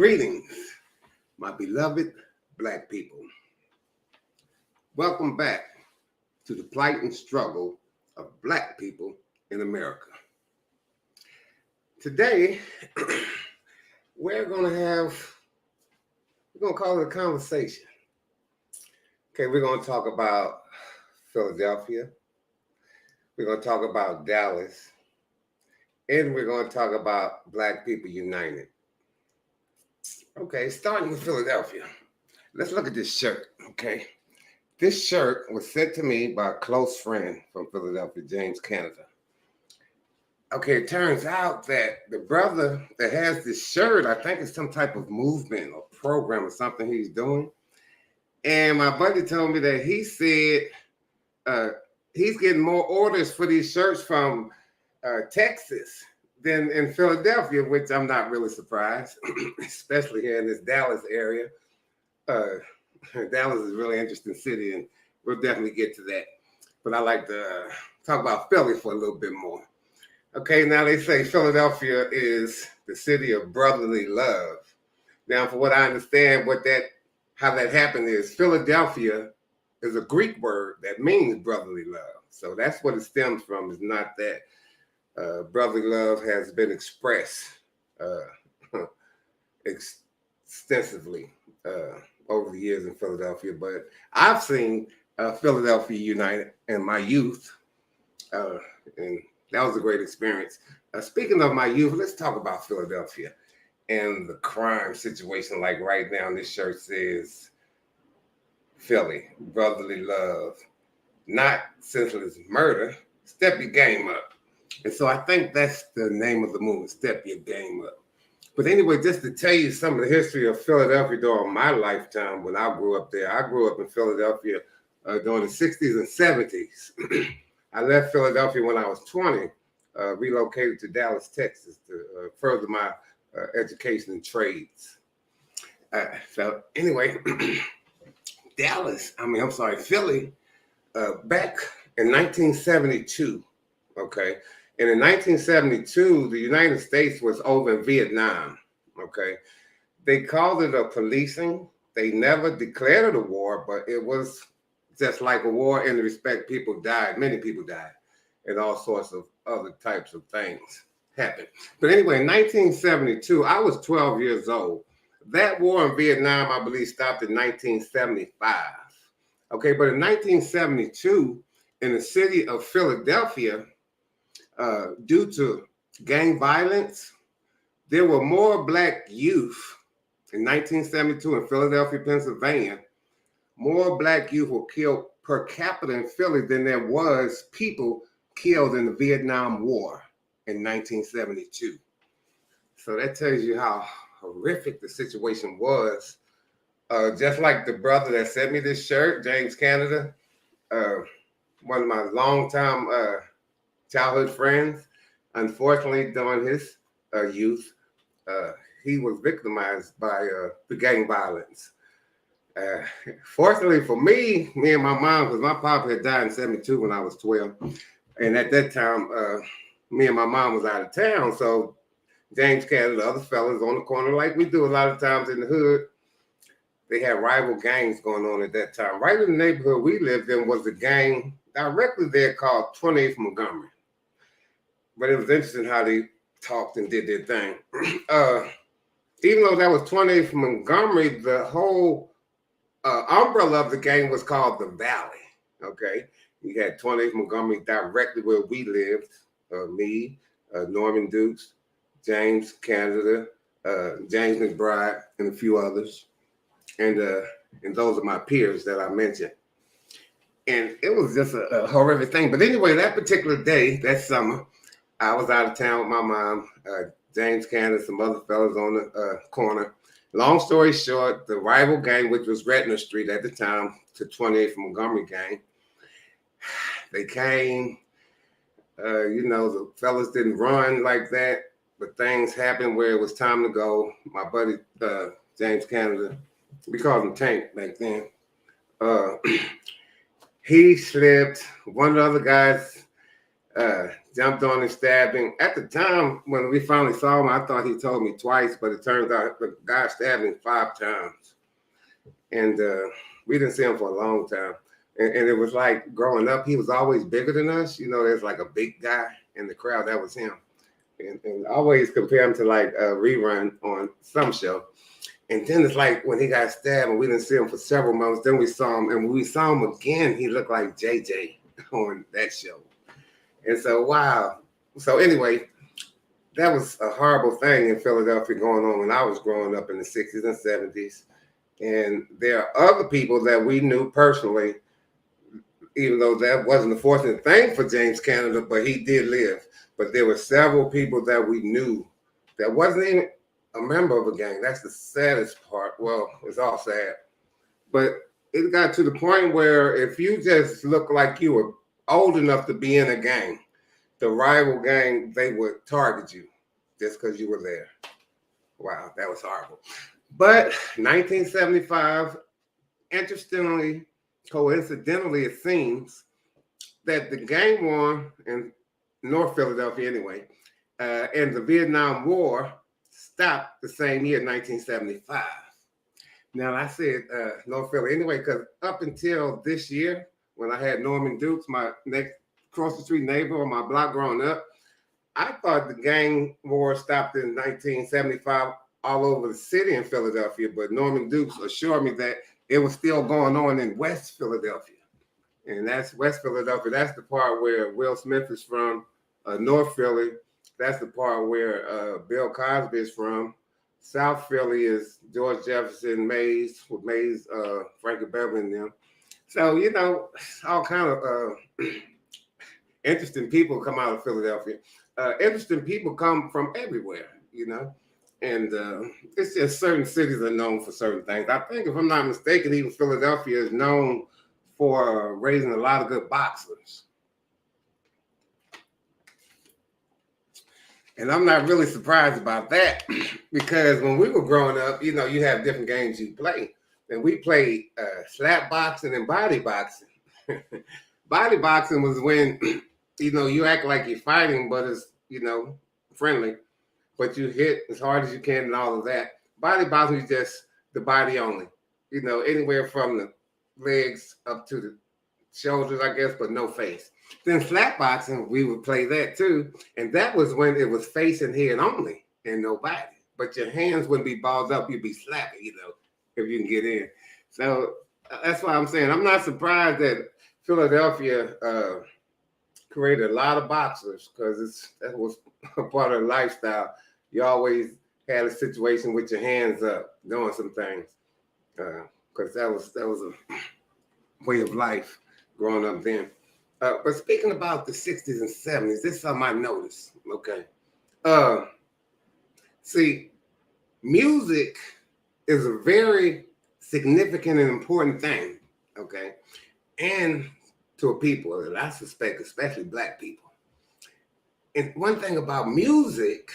Greetings, my beloved Black people. Welcome back to the plight and struggle of Black people in America. Today, we're going to call it a conversation. Okay, we're going to talk about Philadelphia. We're going to talk about Dallas. And we're going to talk about Black people united. Okay, starting with Philadelphia. Let's look at this shirt, okay? This shirt was sent to me by a close friend from Philadelphia, James, Canada. Okay, it turns out that the brother that has this shirt, I think it's some type of movement or program or something he's doing. And my buddy told me that he said he's getting more orders for these shirts from Texas than in Philadelphia, which I'm not really surprised, especially here in this Dallas area. Dallas is a really interesting city, and we'll definitely get to that. But I like to talk about Philly for a little bit more. Okay, now they say Philadelphia is the city of brotherly love. Now, for what I understand, how that happened is Philadelphia is a Greek word that means brotherly love. So that's what it stems from. It's not that brotherly love has been expressed extensively over the years in Philadelphia, but I've seen Philadelphia united in my youth, and that was a great experience. Speaking of my youth, let's talk about Philadelphia and the crime situation. Like right now, this shirt says Philly, brotherly love, not senseless murder. Step your game up. And so I think that's the name of the movie, Step Your Game Up. But anyway, just to tell you some of the history of Philadelphia during my lifetime when I grew up there. I grew up in Philadelphia during the 60s and 70s. I left Philadelphia when I was 20, relocated to Dallas, Texas to further my education in trades. So anyway, Philly, back in 1972, okay? And in 1972, the United States was over in Vietnam, okay? They called it a policing. They never declared it a war, but it was just like a war in the respect people died. Many people died, and all sorts of other types of things happened. But anyway, in 1972, I was 12 years old. That war in Vietnam, I believe, stopped in 1975. Okay, but in 1972, in the city of Philadelphia, due to gang violence, there were more Black youth in 1972 in Philadelphia, Pennsylvania. More Black youth were killed per capita in Philly than there was people killed in the Vietnam War in 1972. So that tells you how horrific the situation was. Just like the brother that sent me this shirt, James, Canada, one of my longtime childhood friends, unfortunately, during his youth, he was victimized by the gang violence. Fortunately for me and my mom, because my papa had died in 72 when I was 12. And at that time, me and my mom was out of town. So James Canada, the other fellas on the corner, like we do a lot of times in the hood, they had rival gangs going on at that time. Right in the neighborhood we lived in was a gang directly there called 28th Montgomery. But it was interesting how they talked and did their thing. Even though that was 28th Montgomery, the whole umbrella of the gang was called the Valley, okay? You had 28th Montgomery directly where we lived, me, Norman Dukes, James Canada, James McBride, and a few others. And those are my peers that I mentioned. And it was just a horrific thing. But anyway, that particular day, that summer, I was out of town with my mom, James Canada, some other fellas on the corner. Long story short, the rival gang, which was Redner Street at the time, to 28th Montgomery gang, they came, the fellas didn't run like that, but things happened where it was time to go. My buddy, James Canada, we called him Tank back then. He slipped. One of the other guys jumped on and stabbed him. At the time, when we finally saw him, I thought he told me twice, but it turns out the guy stabbed him 5 times. And we didn't see him for a long time. And it was like growing up, he was always bigger than us. You know, there's like a big guy in the crowd. That was him. And always compare him to like a rerun on some show. And then it's like when he got stabbed and we didn't see him for several months, then we saw him. And when we saw him again, he looked like JJ on that show. And so, wow. So anyway, that was a horrible thing in Philadelphia going on when I was growing up in the 60s and 70s. And there are other people that we knew personally, even though that wasn't a fortunate thing for James Canada, but he did live. But there were several people that we knew that wasn't even a member of a gang. That's the saddest part. Well, it's all sad. But it got to the point where if you just look like you were old enough to be in a gang, the rival gang, they would target you just because you were there. Wow, that was horrible. But 1975, interestingly, coincidentally, it seems that the gang war in North Philadelphia anyway, and the Vietnam War stopped the same year, 1975. Now, I said North Philly anyway, because up until this year, when I had Norman Dukes, my next across the street neighbor on my block growing up, I thought the gang war stopped in 1975 all over the city in Philadelphia, but Norman Dukes assured me that it was still going on in West Philadelphia. And that's West Philadelphia. That's the part where Will Smith is from. North Philly, that's the part where Bill Cosby is from. South Philly is George Jefferson, Mays, with Mays, Frankie Beverly and them. So, you know, all kind of interesting people come out of Philadelphia. Interesting people come from everywhere, you know. And it's just certain cities are known for certain things. I think, if I'm not mistaken, even Philadelphia is known for raising a lot of good boxers. And I'm not really surprised about that because when we were growing up, you know, you have different games you play. And we played slap boxing and body boxing. Body boxing was when, you know, you act like you're fighting, but it's, you know, friendly. But you hit as hard as you can and all of that. Body boxing is just the body only. You know, anywhere from the legs up to the shoulders, I guess, but no face. Then slap boxing, we would play that too. And that was when it was face and head only and no body. But your hands wouldn't be balled up, you'd be slapping, you know, if you can get in. So that's why I'm saying I'm not surprised that Philadelphia created a lot of boxers because that was a part of the lifestyle. You always had a situation with your hands up doing some things because that was a way of life growing up then. But speaking about the 60s and 70s, this is something I noticed, okay? See, music is a very significant and important thing, okay? And to a people, and I suspect especially Black people. And one thing about music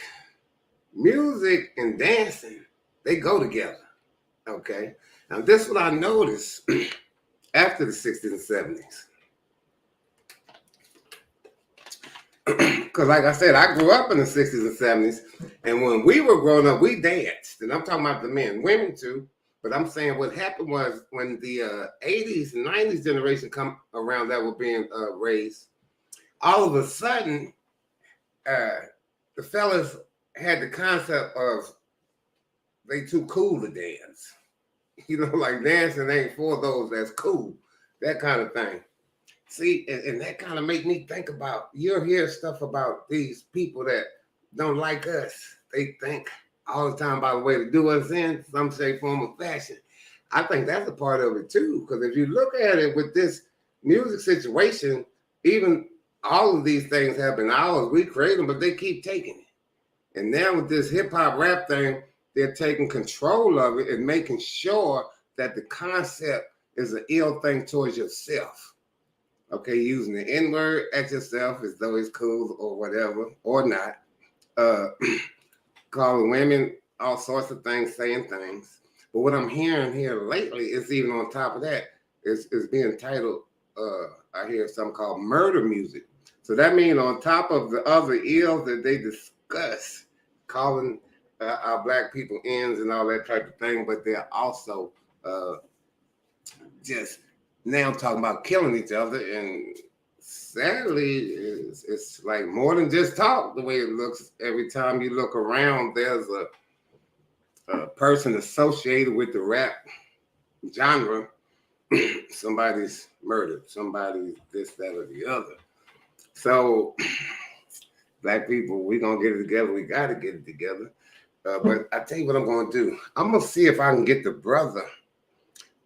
and dancing, they go together, okay? Now, this is what I noticed after the 60s and 70s. Because like I said, I grew up in the 60s and 70s, and when we were growing up, we danced. And I'm talking about the men, women too, but I'm saying what happened was when the 80s and 90s generation come around that were being raised, all of a sudden, the fellas had the concept of they too cool to dance. You know, like dancing ain't for those that's cool, that kind of thing. See, and that kind of make me think about, you'll hear stuff about these people that don't like us. They think all the time about a way to do us in some shape, form, or fashion. I think that's a part of it too, because if you look at it with this music situation, even all of these things have been ours. We create them, but they keep taking it. And now with this hip hop rap thing, they're taking control of it and making sure that the concept is an ill thing towards yourself. Okay, using the N-word at yourself as though it's cool or whatever, or not. Calling women all sorts of things, saying things. But what I'm hearing here lately is even on top of that, is being titled, I hear something called murder music. So that means on top of the other ills that they discuss, calling our black people ends and all that type of thing, but they're also just now talking about killing each other. And sadly, it's like more than just talk the way it looks. Every time you look around, there's a person associated with the rap genre. Somebody's murdered, somebody's this, that, or the other. So, black people, we're going to get it together. We got to get it together. But I tell you what I'm going to do. I'm going to see if I can get the brother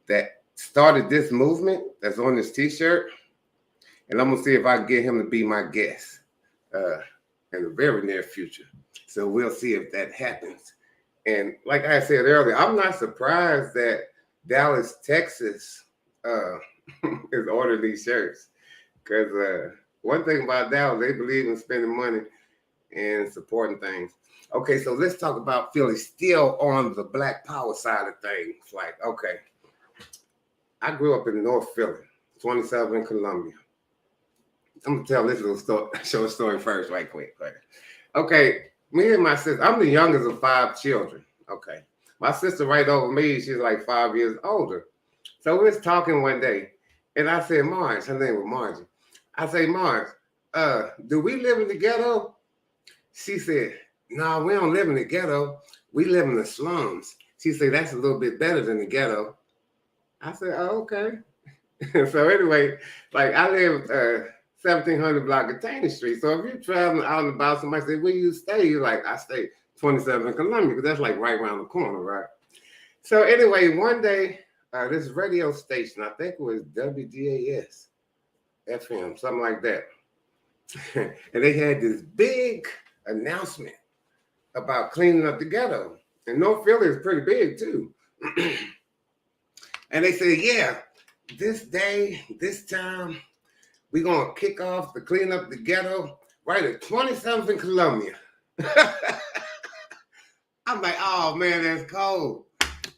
that started this movement that's on this T-shirt, and I'm going to see if I can get him to be my guest in the very near future. So we'll see if that happens. And like I said earlier, I'm not surprised that Dallas, Texas is ordering these shirts, because one thing about Dallas, they believe in spending money and supporting things. Okay, so let's talk about Philly, still on the Black Power side of things. Like, okay, I grew up in North Philly, 27 Columbia. I'm gonna tell this little short story first, right quick. Okay, me and my sister, I'm the youngest of 5 children. Okay, my sister right over me, she's like 5 years older. So we was talking one day, and I said, Marge, her name was Margie. I say, Marge, do we live in the ghetto? She said, no, we don't live in the ghetto. We live in the slums. She said, that's a little bit better than the ghetto. I said, oh, okay. So anyway, like I live 1700 block of Taney Street. So if you're traveling out and about, somebody say, where you stay? You're like, I stay 27 Columbia, because that's like right around the corner, right? So anyway, one day, this radio station, I think it was WDAS FM, something like that. And they had this big announcement about cleaning up the ghetto. And North Philly is pretty big too. And they said, yeah, this day, this time, we're going to kick off the clean up the ghetto right at 27th and Columbia. I'm like, oh man, that's cold.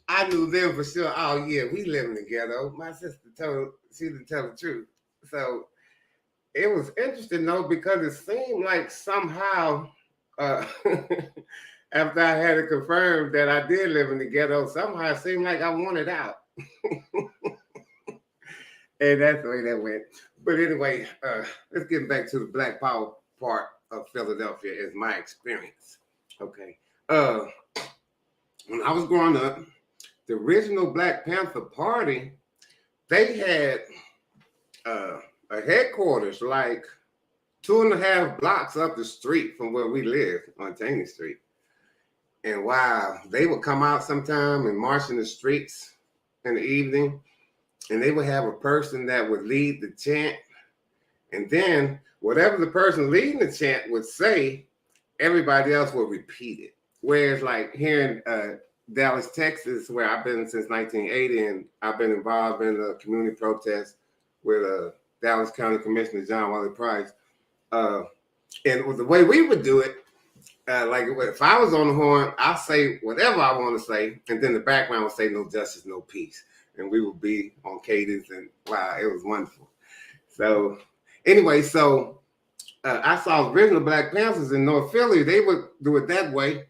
I knew them for sure. Oh yeah, we live in the ghetto. My sister she didn't tell the truth. So it was interesting though, because it seemed like somehow after I had it confirmed that I did live in the ghetto, somehow it seemed like I wanted out. And that's the way that went. But anyway, let's get back to the Black Power part of Philadelphia as my experience. Okay. When I was growing up, the original Black Panther Party, they had a headquarters like 2.5 blocks up the street from where we live on Taney Street. And wow, they would come out sometime and march in the streets in the evening, and they would have a person that would lead the chant. And then whatever the person leading the chant would say, everybody else would repeat it. Whereas like here in Dallas, Texas, where I've been since 1980, and I've been involved in a community protest with Dallas County Commissioner John Wally Price. And the way we would do it, like if I was on the horn, I'll say whatever I want to say, and then the background would say no justice, no peace. And we would be on cadence, and wow, it was wonderful. So anyway, I saw original Black Panthers in North Philly. They would do it that way,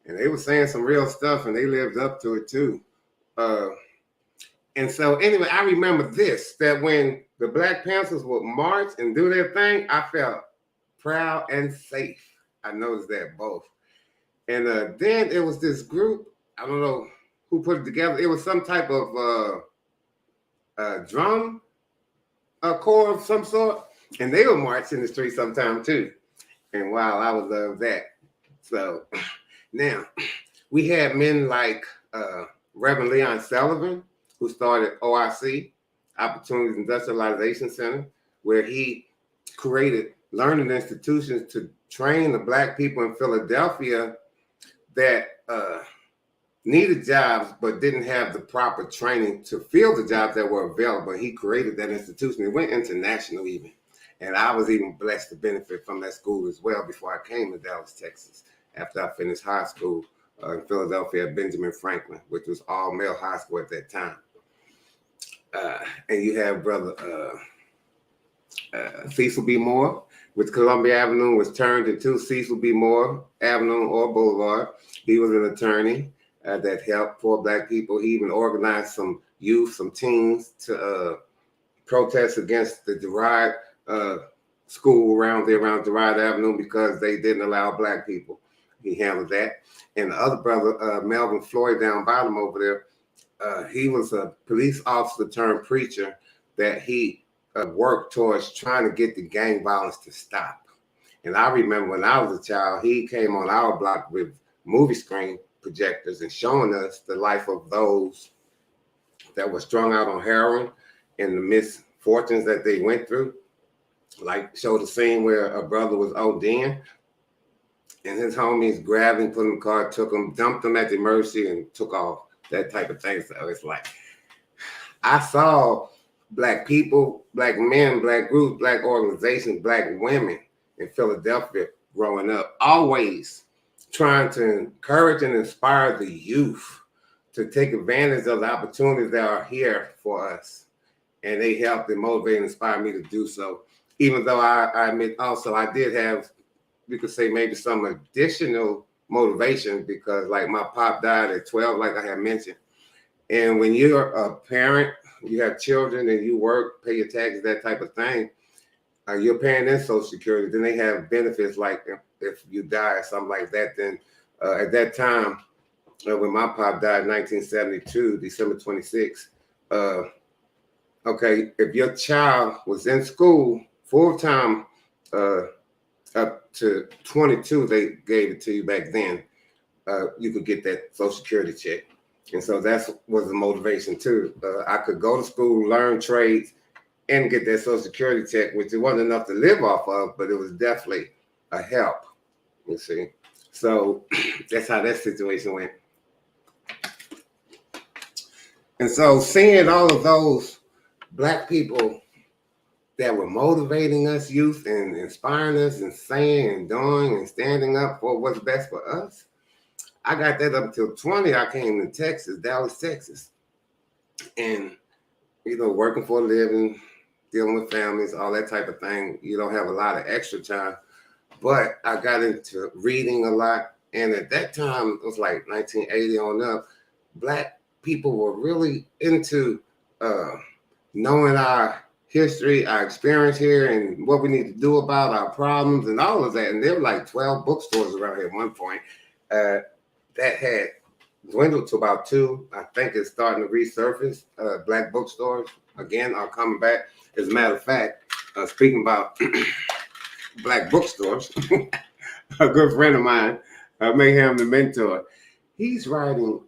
and they were saying some real stuff, and they lived up to it too. And so anyway, I remember that when the Black Panthers would march and do their thing, I felt proud and safe. I noticed that both. And then it was this group, I don't know who put it together. It was some type of drum corps of some sort. And they would march in the street sometime too. And wow, I would love that. So now we had men like Reverend Leon Sullivan, who started OIC, Opportunities Industrialization Center, where he created learning institutions to train the Black people in Philadelphia that needed jobs but didn't have the proper training to fill the jobs that were available. He created that institution. It went international even. And I was even blessed to benefit from that school as well before I came to Dallas, Texas, after I finished high school in Philadelphia at Benjamin Franklin, which was all male high school at that time. And you have brother Cecil B. Moore, which Columbia Avenue was turned into Cecil B. Moore Avenue or Boulevard. He was an attorney that helped poor black people. He even organized some youth, some teens to protest against the Deride school around Deride Avenue because they didn't allow black people. He handled that. And the other brother, Melvin Floyd, down bottom over there, he was a police officer turned preacher that he worked towards trying to get the gang violence to stop. And I remember when I was a child, he came on our block with movie screen projectors and showing us the life of those that were strung out on heroin and the misfortunes that they went through. Like showed a scene where a brother was ODing and his homies grabbed him, put him in the car, took him, dumped him at the Mercy and took off, that type of thing. So it's like, I saw black people, black men, black groups, black organizations, black women in Philadelphia growing up, always trying to encourage and inspire the youth to take advantage of the opportunities that are here for us. And they helped and motivate and inspire me to do so. Even though I admit also I did have, you could say maybe some additional motivation because like my pop died at 12, like I had mentioned. And when you're a parent, you have children and you work, pay your taxes, that type of thing, you're paying in Social Security. Then they have benefits like if you die or something like that. Then at that time, when my pop died in 1972, December 26, okay, if your child was in school full-time up to 22, they gave it to you back then, you could get that Social Security check. And so that was the motivation too. I could go to school, learn trades, and get that Social Security check, which it wasn't enough to live off of, but it was definitely a help, you see. So that's how that situation went. And so seeing all of those black people that were motivating us youth and inspiring us and saying and doing and standing up for what's best for us, I got that up until 20. I came to Texas, Dallas, Texas. And, you know, working for a living, dealing with families, all that type of thing. You don't have a lot of extra time. But I got into reading a lot. And at that time, it was like 1980 on up, black people were really into knowing our history, our experience here, and what we need to do about our problems and all of that. And there were like 12 bookstores around here at one point that had dwindled to about 2. I think it's starting to resurface. Black bookstores, again, are coming back. As a matter of fact, speaking about black bookstores, a good friend of mine, Mayhem the Mentor, he's writing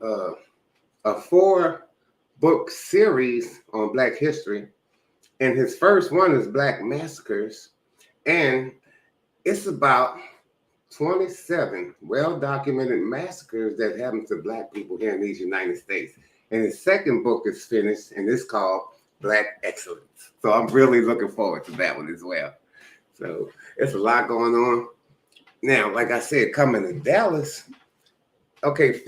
a 4-book series on Black history. And his first one is Black Massacres. And it's about 27 well-documented massacres that happened to black people here in these United States. And his second book is finished, and it's called Black Excellence. So I'm really looking forward to that one as well. So it's a lot going on. Now, like I said, coming to Dallas, okay,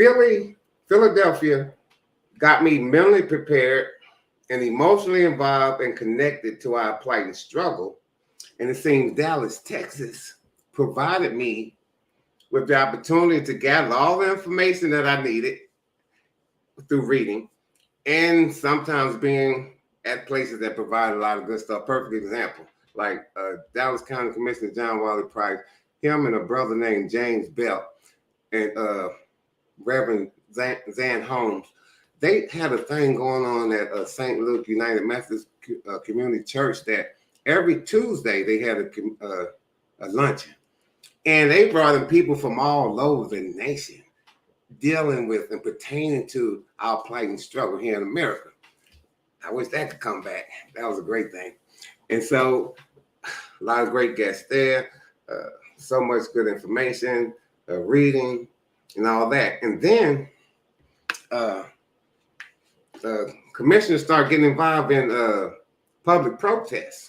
Philadelphia got me mentally prepared and emotionally involved and connected to our plight and struggle. And it seems Dallas, Texas provided me with the opportunity to gather all the information that I needed through reading and sometimes being at places that provide a lot of good stuff. Perfect example, like Dallas County Commissioner John Wiley Price, him and a brother named James Belt and Reverend Zan Holmes, they had a thing going on at St. Luke United Methodist Community Church that every Tuesday they had a luncheon. And they brought in people from all over the nation dealing with and pertaining to our plight and struggle here in America. I wish that could come back. That was a great thing. And so a lot of great guests there, so much good information, reading, and all that. And then commissioners start getting involved in public protests.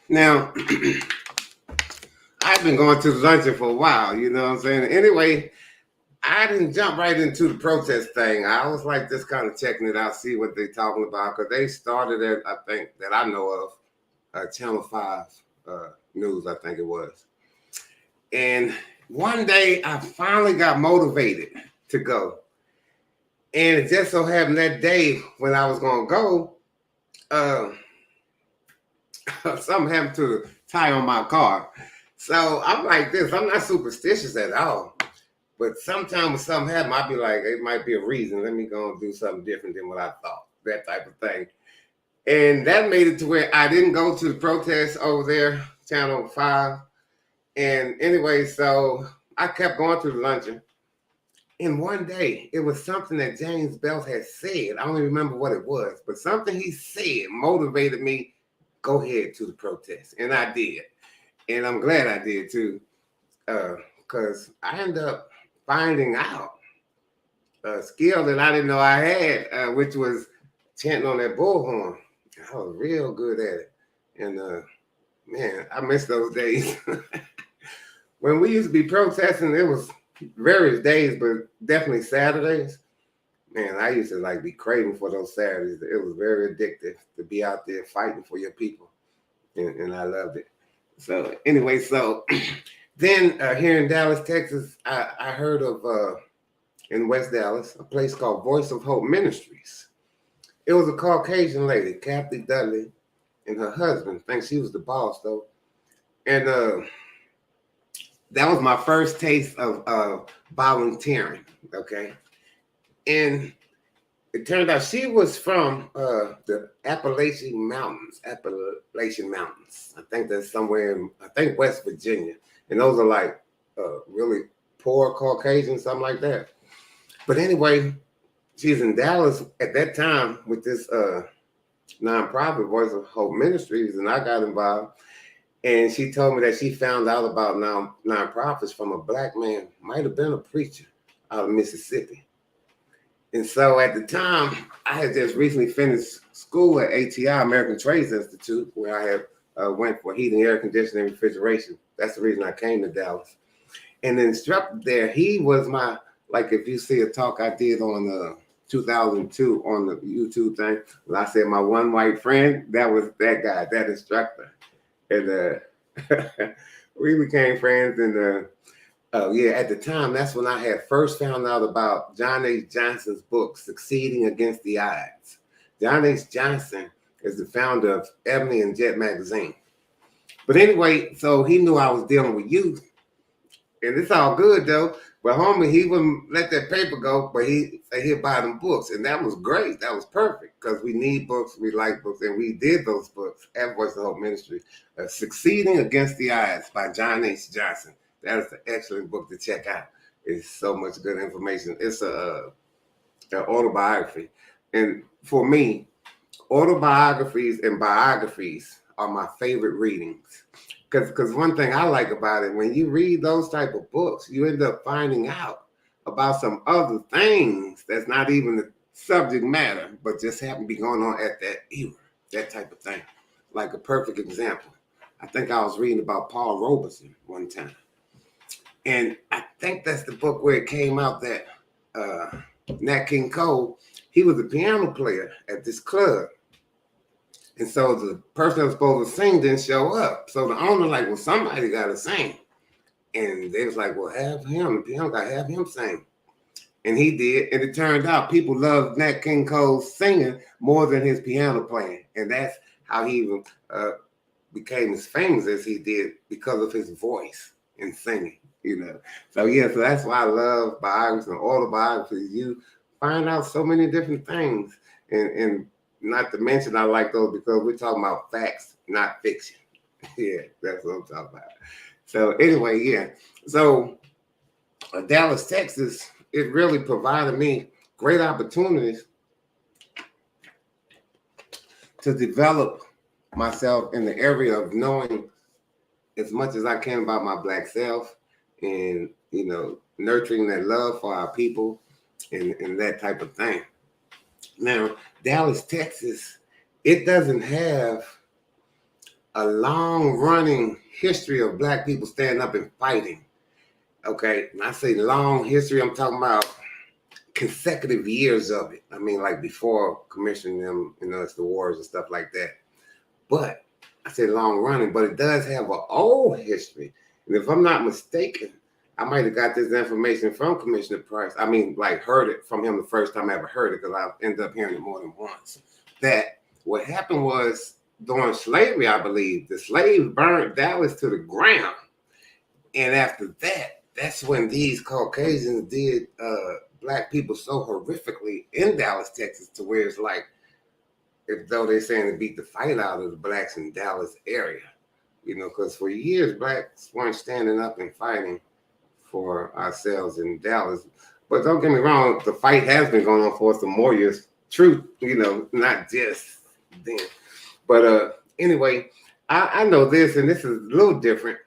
Now, I've been going to the luncheon for a while, you know what I'm saying? Anyway, I didn't jump right into the protest thing. I was like just kind of checking it out, see what they're talking about, because they started it, I think, that I know of, Channel 5 news, I think it was. And one day I finally got motivated to go. And it just so happened that day when I was going to go, something happened to the tire on my car. So I'm like this. I'm not superstitious at all. But sometimes when something happens, I'll be like, it might be a reason. Let me go and do something different than what I thought. That type of thing. And that made it to where I didn't go to the protest over there, Channel 5. And anyway, so I kept going to the luncheon. And one day, it was something that James Belt had said. I don't even remember what it was, but something he said motivated me, go ahead to the protest. And I did. And I'm glad I did too, because I ended up finding out a skill that I didn't know I had, which was chanting on that bullhorn. I was real good at it. And man, I miss those days. When we used to be protesting, it was various days, but definitely Saturdays. Man, I used to like be craving for those Saturdays. It was very addictive to be out there fighting for your people. And I loved it. So anyway, so then here in Dallas, Texas, I heard of, in West Dallas, a place called Voice of Hope Ministries. It was a Caucasian lady, Kathy Dudley, and her husband. I think she was the boss, though. And that was my first taste of volunteering, okay? And it turned out she was from the Appalachian Mountains. I think that's somewhere in, I think, West Virginia. And those are like really poor Caucasians, something like that. But anyway, she's in Dallas at that time with this nonprofit, Voice of Hope Ministries, and I got involved. And she told me that she found out about nonprofits from a black man, might have been a preacher out of Mississippi. And so at the time, I had just recently finished school at ATI, American Trades Institute, where I had went for heating, air conditioning, and refrigeration. That's the reason I came to Dallas. And the instructor there, he was my, like if you see a talk I did on 2002 on the YouTube thing, when I said my one white friend, that was that guy, that instructor. And we became friends. And at the time, that's when I had first found out about John H. Johnson's book, Succeeding Against the Odds. John H. Johnson is the founder of Ebony and Jet magazine. But anyway, so he knew I was dealing with youth. And it's all good, though. But homie, he wouldn't let that paper go, but he'd buy them books. And that was great. That was perfect, because we need books, we like books, and we did those books at Voice of Hope Ministry. Succeeding Against the Odds by John H. Johnson. That is an excellent book to check out. It's so much good information. It's an autobiography. And for me, autobiographies and biographies are my favorite readings. Because one thing I like about it, when you read those type of books, you end up finding out about some other things that's not even the subject matter, but just happen to be going on at that era, that type of thing. Like a perfect example, I think I was reading about Paul Robeson one time. And I think that's the book where it came out that Nat King Cole, he was a piano player at this club. And so the person that was supposed to sing didn't show up. So the owner like, well, somebody got to sing. And they was like, well, have him. The piano guy, have him sing. And he did. And it turned out people loved Nat King Cole's singing more than his piano playing. And that's how he even became as famous as he did, because of his voice and singing, you know. So, yeah, so that's why I love biographies and autobiographies. You find out so many different things. And not to mention, I like those because we're talking about facts, not fiction. Yeah, that's what I'm talking about. So anyway, yeah. So Dallas, Texas, it really provided me great opportunities to develop myself in the area of knowing as much as I can about my Black self, and, you know, nurturing that love for our people and that type of thing. Now, Dallas, Texas, it doesn't have a long-running history of Black people standing up and fighting. Okay, when I say long history, I'm talking about consecutive years of it. I mean, like before commissioning them, you know, it's the wars and stuff like that. But I said long running, but it does have an old history. And if I'm not mistaken, I might have got this information from Commissioner Price. I mean, like heard it from him the first time I ever heard it, because I ended up hearing it more than once. That what happened was during slavery, I believe, the slaves burned Dallas to the ground. And after that, that's when these Caucasians did black people so horrifically in Dallas, Texas, to where it's like, as though they're saying to beat the fight out of the blacks in Dallas area. You know, because for years, blacks weren't standing up and fighting for ourselves in Dallas. But don't get me wrong, the fight has been going on for some more years. Truth, you know, not just then. But anyway, I know this, and this is a little different,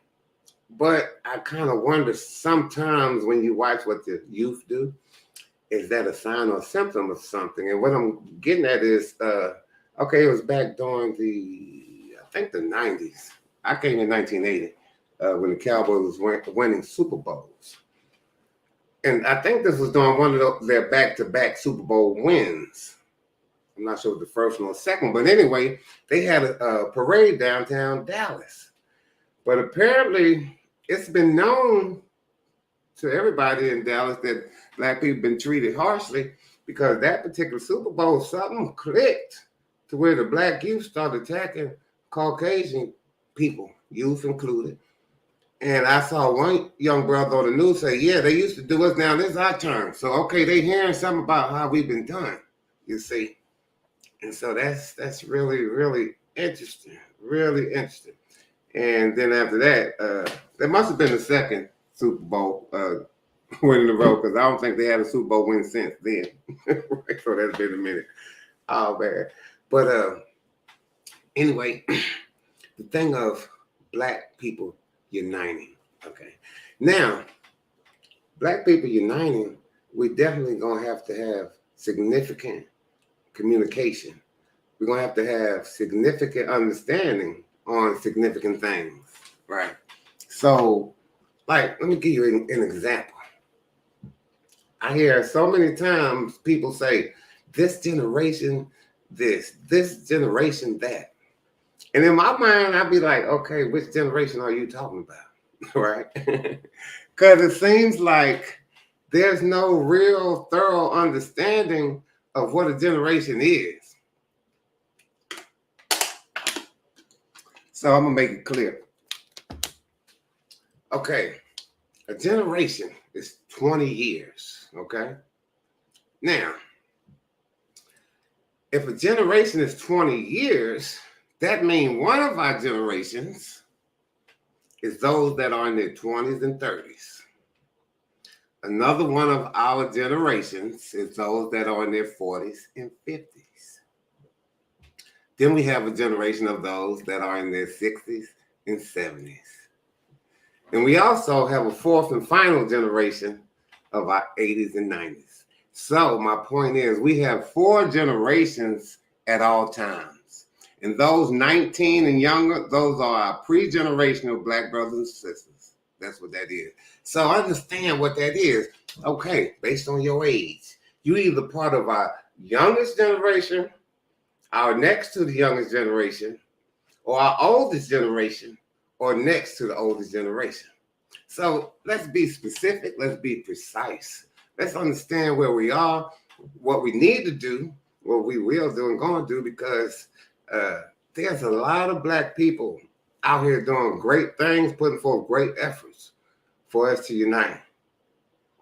but I kind of wonder sometimes when you watch what the youth do, is that a sign or a symptom of something? And what I'm getting at is, okay, it was back during I think the 90s. I came in 1980 when the Cowboys was winning Super Bowls. And I think this was during one of their back-to-back Super Bowl wins. I'm not sure if the first one or second, but anyway, they had a parade downtown Dallas. But apparently, it's been known to everybody in Dallas that black people been treated harshly, because that particular Super Bowl, something clicked to where the black youth started attacking Caucasian people, youth included. And I saw one young brother on the news say, yeah, they used to do us, now this is our turn. So, okay, they hearing something about how we've been done, you see. And so that's really, really interesting, really interesting. And then after that, there must have been a second Super Bowl win in a row, because I don't think they had a Super Bowl win since then. So that's been a minute. Oh, man. But anyway, the thing of black people uniting, okay? Now, black people uniting, we definitely going to have significant communication. We're going to have significant understanding on significant things, right? So, like, let me give you an example. I hear so many times people say, this generation this generation that. And in my mind, I'd be like, okay, which generation are you talking about, right? Because it seems like there's no real thorough understanding of what a generation is. So I'm going to make it clear. Okay, a generation is 20 years, okay? Now, if a generation is 20 years, that means one of our generations is those that are in their 20s and 30s. Another one of our generations is those that are in their 40s and 50s. Then we have a generation of those that are in their 60s and 70s. And we also have a fourth and final generation of our 80s and 90s. So my point is, we have 4 generations at all times. And those 19 and younger, those are our pre-generational black brothers and sisters. That's what that is. So understand what that is. Okay, based on your age, you're either part of our youngest generation, our next to the youngest generation, or our oldest generation, or next to the oldest generation. So let's be specific. Let's be precise. Let's understand where we are, what we need to do, what we will do and going to do, because there's a lot of black people out here doing great things, putting forth great efforts for us to unite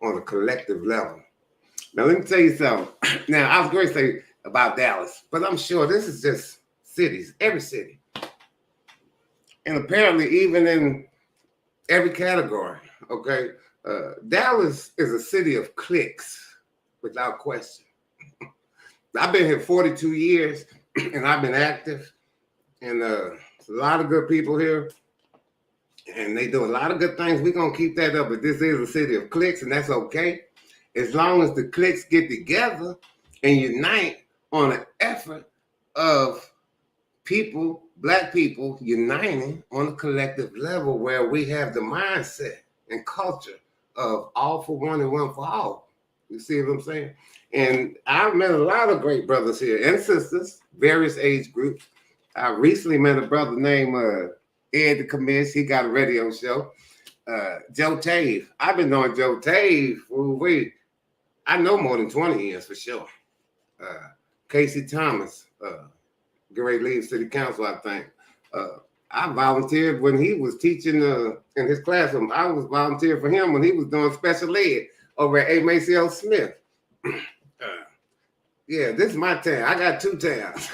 on a collective level. Now, let me tell you something. Now, I was going to say about Dallas, but I'm sure this is just cities, every city. And apparently even in every category, okay? Dallas is a city of cliques, without question. I've been here 42 years, and I've been active, and there's a lot of good people here, and they do a lot of good things. We're going to keep that up, but this is a city of cliques, and that's okay. As long as the cliques get together and unite on an effort of people, black people, uniting on a collective level where we have the mindset and culture of all for one and one for all. You see what I'm saying? And I've met a lot of great brothers here and sisters, various age groups. I recently met a brother named Ed the Commish. He got a radio show. Joe Tave. I've been knowing Joe Tave. I know more than 20 years for sure. Casey Thomas, Great League City Council, I think. I volunteered when he was teaching in his classroom. I was volunteering for him when he was doing special ed over at A. Macy L. Smith. Yeah, this is my town. I got two towns.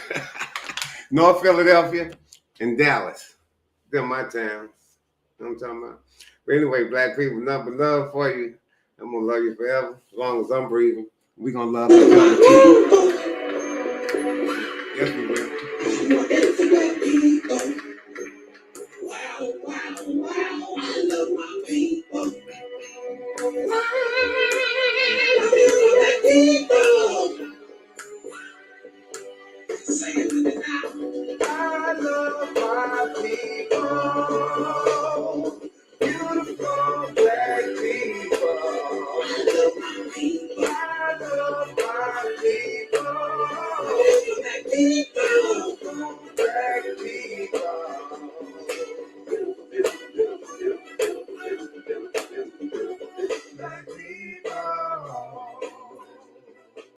North Philadelphia and Dallas. They're my towns. You know what I'm talking about? But anyway, black people, nothing but love for you. I'm going to love you forever, as long as I'm breathing. We're going to love each other too. Yes, we will. Wow, wow, wow, I love my people. Wow, I love my people. Say it with me now. I love my people. Beautiful black people. I love my people. I love my people. Black people. Black people.